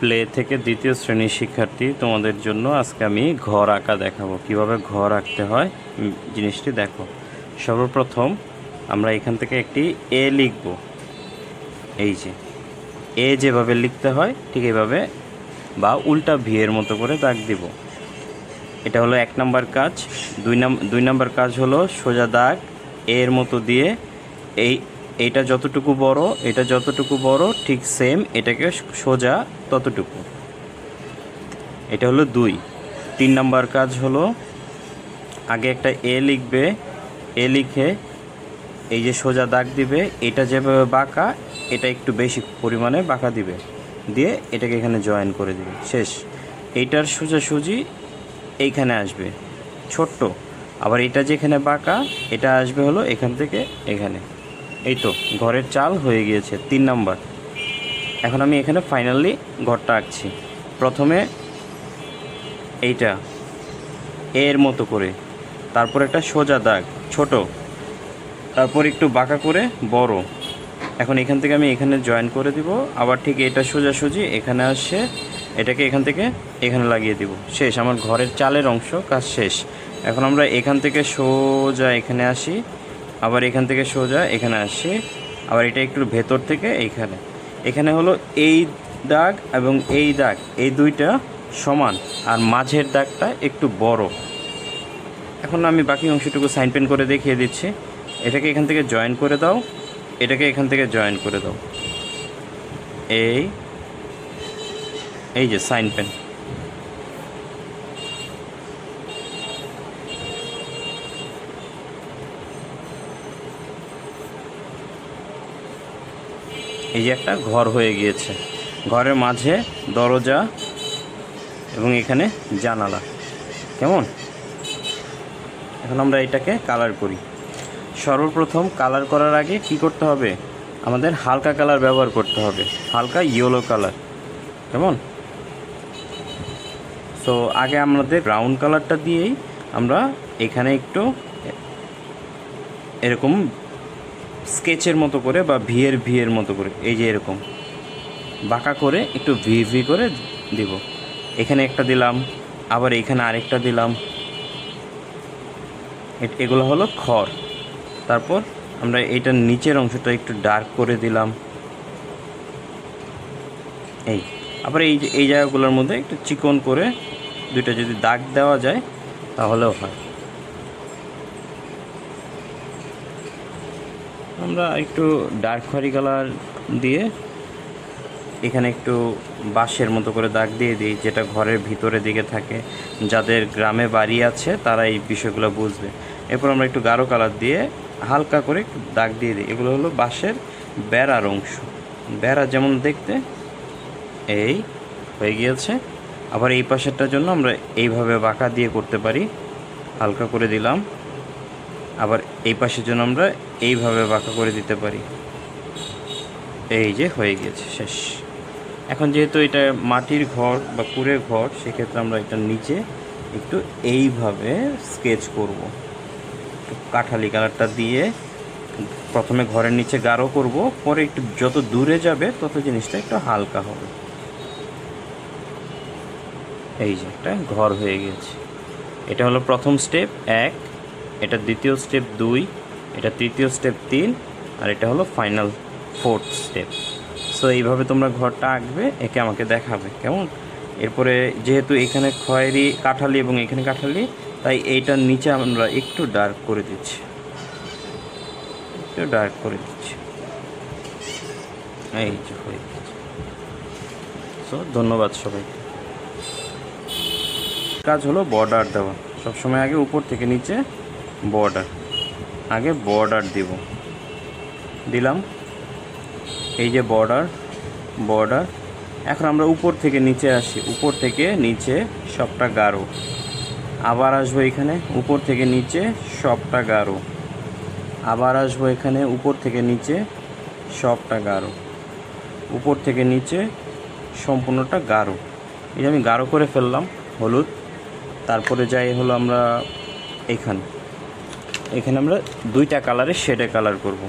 Play থেকে দ্বিতীয় শ্রেণীর শিক্ষার্থী, তোমাদের জন্য আজকে আমি ঘর আঁকা দেখাবো, কিভাবে ঘর আঁকতে হয় জিনিসটি দেখো। সর্বপ্রথম আমরা এখান থেকে একটি এ লিখব। এই যে এ যেভাবে লিখতে হয় ঠিক এইভাবে, বা উল্টা ভি এর মতো করে দাগ দিব। এটা হলো 1 নাম্বার কাজ। 2 নাম্বার কাজ হলো সোজা দাগ এর মতো দিয়ে এইটা যতটুকু বড়, এটা যতটুকু বড় ঠিক সেম এটাকে সোজা ততটুকু। এটা হলো 2। 3 নাম্বার কাজ হলো আগে একটা এ লিখবে, এ লিখে এই যে সোজা দাগ দিবে, এটা যেভাবে বাঁকা এটা একটু বেশি পরিমাণে বাঁকা দিবে, দিয়ে এটাকে এখানে জয়েন করে দিবে। শেষ। এইটার সোজাসুজি এইখানে আসবে ছোট্ট, আবার এটা যেখানে বাঁকা এটা আসবে হলো এখান থেকে এখানে। এই তো ঘরের চাল হয়ে গিয়েছে 3 নাম্বার। এখন আমি এখানে ফাইনালি ঘরটা আঁকছি। প্রথমে এইটা এর মতো করে, তারপর একটা সোজা দাগ ছোট, তারপর একটু বাঁকা করে বড়। এখন এখান থেকে আমি এখানে জয়েন করে দিব, আবার ঠিক এটা সোজাসুজি এখানে আসে, এটাকে এখান থেকে এখানে লাগিয়ে দিব। শেষ, আমার ঘরের চালের অংশ কাজ শেষ। এখন আমরা এখান থেকে সোজা এখানে আসি, আবার এখান থেকে সোজা এখানে আসি, আবার এটা একটু ভেতর থেকে এইখানে। এখানে হলো এই দাগ এবং এই দাগ, এই দুইটা সমান, আর মাঝের দাগটা একটু বড়। এখন আমি বাকি অংশটুকু সাইন পেন করে দেখিয়ে দিচ্ছি। এটাকে এখান থেকে জয়েন করে দাও, এটাকে এখান থেকে জয়েন করে দাও। এই যে সাইন পেন। এই যে একটা ঘর হয়ে গিয়েছে। ঘরের মাঝে দরজা এবং এখানে জানালা। কেমন? এখন আমরা এটাকে কালার করি। সর্বপ্রথম কালার করার আগে কি করতে হবে? আমাদের হালকা কালার ব্যবহার করতে হবে, হালকা ইয়েলো কালার। কেমন? সো আগে আমাদের ব্রাউন কালারটা দিয়েই আমরা এখানে একটু এরকম স্কেচের মতো করে বা ভি এর মতো করে, এই যে এরকম বাঁকা করে একটু ভি করে দিব। এখানে একটা দিলাম, আবার এখানে আরেকটা দিলাম। এগুলো হলো খড়। তারপর আমরা এইটার নিচের অংশটা একটু ডার্ক করে দিলাম। আবার এই জায়গাগুলোর মধ্যে একটু চিকন করে দুইটা যদি দাগ দেওয়া যায় তাহলেও হয়। আমরা একটু ডার্ক খয়েরি কালার দিয়ে এখানে একটু বাঁশের মতো করে দাগ দিয়ে দিই, যেটা ঘরের ভিতরের দিকে থাকে। যাদের গ্রামে বাড়ি আছে তারা এই বিষয়গুলো বুঝবে। এরপর আমরা একটু গাঢ় কালার দিয়ে হালকা করে একটু দাগ দিয়ে দিই। এগুলো হলো বাঁশের বেড়ার অংশ, বেড়া যেমন দেখতে। এই হয়ে গিয়েছে। আবার এই পাশেরটার জন্য আমরা এইভাবে বাঁকা দিয়ে করতে পারি, হালকা করে দিলাম। আবার এই পাশের জন্য আমরা এইভাবে বাঁকা করে দিতে পারি। এই যে হয়ে গিয়েছে, শেষ। এখন যেহেতু এটা মাটির ঘর বা কুড়ের ঘর, সেক্ষেত্রে আমরা এটার নিচে একটু এইভাবে স্কেচ করব। কাঠালি কালারটা দিয়ে প্রথমে ঘরের নিচে গাঢ় করব, পরে একটু যত দূরে যাবে তত জিনিসটা একটু হালকা হবে। এই যে একটা ঘর হয়ে গিয়েছে। এটা হলো প্রথম স্টেপ 1, এটা দ্বিতীয় স্টেপ 2, এটা তৃতীয় স্টেপ 3, আর এটা হলো ফাইনাল 4th স্টেপ। সো এইভাবে তোমরা ঘরটা আঁকবে, একে আমাকে দেখাবে। কেমন? এরপরে যেহেতু এখানে খয়েরি কাঠালি এবং এখানে কাঠালি, তাই এইটার নিচে আমরা একটু ডার্ক করে দিচ্ছি, এই যে হয়ে গেছে। সো ধন্যবাদ সবাইকে। কাজ হলো বর্ডার দেওয়া। সবসময় আগে উপর থেকে নিচে বর্ডার, আগে বর্ডার দিলাম। এই যে বর্ডার। এখন আমরা উপর থেকে নিচে আসি, উপর থেকে নিচে সবটা গাঢ়। আবার আসবো এখানে, উপর থেকে নিচে সবটা গাঢ়। আবার আসবো এখানে, উপর থেকে নিচে সবটা গাঢ়। উপর থেকে নিচে সম্পূর্ণটা গাঢ়। এই যে আমি গাঢ় করে ফেললাম হলুদ। তারপরে যাই হলো আমরা এখানে আমরা 2টা কালারের শেডে কালার করব।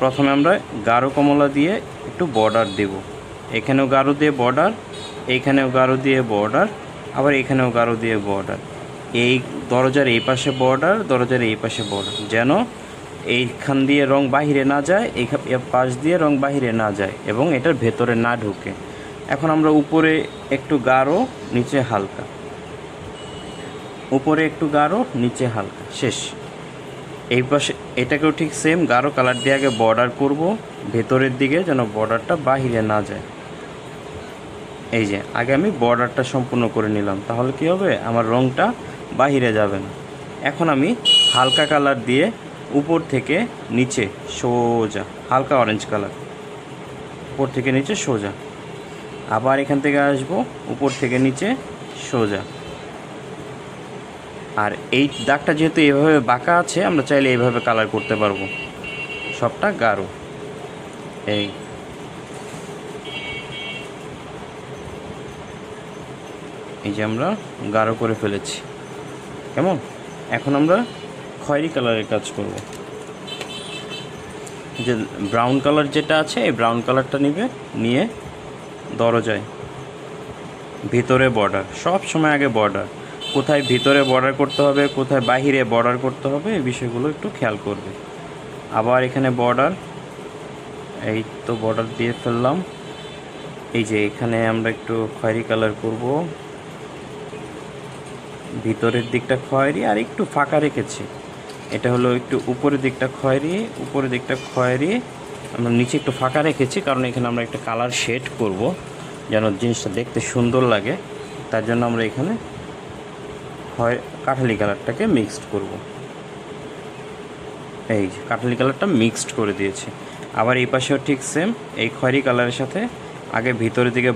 প্রথমে আমরা গাঢ় কমলা দিয়ে একটু বর্ডার দেব, এখানেও গাঢ় দিয়ে বর্ডার, এইখানেও গাঢ় দিয়ে বর্ডার, আবার এখানেও গাঢ় দিয়ে বর্ডার। এই দরজার এই পাশে বর্ডার, দরজার এই পাশে বর্ডার, যেন এইখান দিয়ে রং বাহিরে না যায়, এই পাশ দিয়ে রং বাহিরে না যায় এবং এটার ভেতরে না ঢুকে। এখন আমরা উপরে একটু গাঢ়, নিচে হালকা, উপরে একটু গাঢ়, নিচে হালকা, শেষ। এই পাশে এটাকেও ঠিক সেম গাঢ় কালার দিয়ে আগে বর্ডার করব ভেতরের দিকে, যেন বর্ডারটা বাহিরে না যায়। এই যে আগে আমি বর্ডারটা সম্পূর্ণ করে নিলাম, তাহলে কি হবে, আমার রংটা বাহিরে যাবে না। এখন আমি হালকা কালার দিয়ে উপর থেকে নিচে সোজা, হালকা অরেঞ্জ কালার, উপর থেকে নিচে সোজা, আবার এখান থেকে আসবো উপর থেকে নিচে সোজা। আর এই দাগটা যেহেতু এইভাবে বাঁকা আছে, আমরা চাইলে এইভাবে কালার করতে পারবো, সবটা গাঢ়। এই যে আমরা গাঢ় করে ফেলেছি, কেমন। এখন আমরা খয়েরি কালারের কাজ করব। যে ব্রাউন কালার যেটা আছে, এই ব্রাউন কালারটা নিয়ে দরজায় ভিতরে বর্ডার, সব সময় আগে বর্ডার, কোথায় ভিতরে বর্ডার করতে হবে, কোথায় বাহিরে বর্ডার করতে হবে, এই বিষয়গুলো একটু খেয়াল করবে। আবার এখানে বর্ডার, এই তো বর্ডার দিয়ে ফেললাম। এই যে এখানে আমরা একটু খয়েরি কালার করব, ভিতরের দিকটা খয়েরি আর একটু ফাঁকা রেখেছি। এটা হলো একটু উপরের দিকটা খয়েরি, উপরের দিকটা খয়েরি, আমরা নিচে একটু ফাঁকা রেখেছি, কারণ এখানে আমরা একটা কালার শেড করব, যেন জিনিসটা দেখতে সুন্দর লাগে। তার জন্য আমরা এখানে কাঠালি কালারটাকে মিক্সড করব। এই যে কাঠালি কালারটা মিক্সড করে দিয়েছি। আবার এই পাশেও ঠিক সেম, এই খয়েরি কালারের সাথে আগে ভিতরের দিকে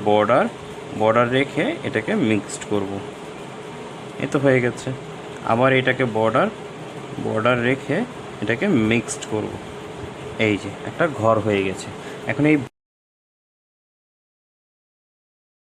বর্ডার রেখে এটাকে মিক্সড করব। এই তো হয়ে গেছে। আবার এটাকে বর্ডার রেখে এটাকে মিক্সড করব। এই যে একটা ঘর হয়ে গেছে। এখন এই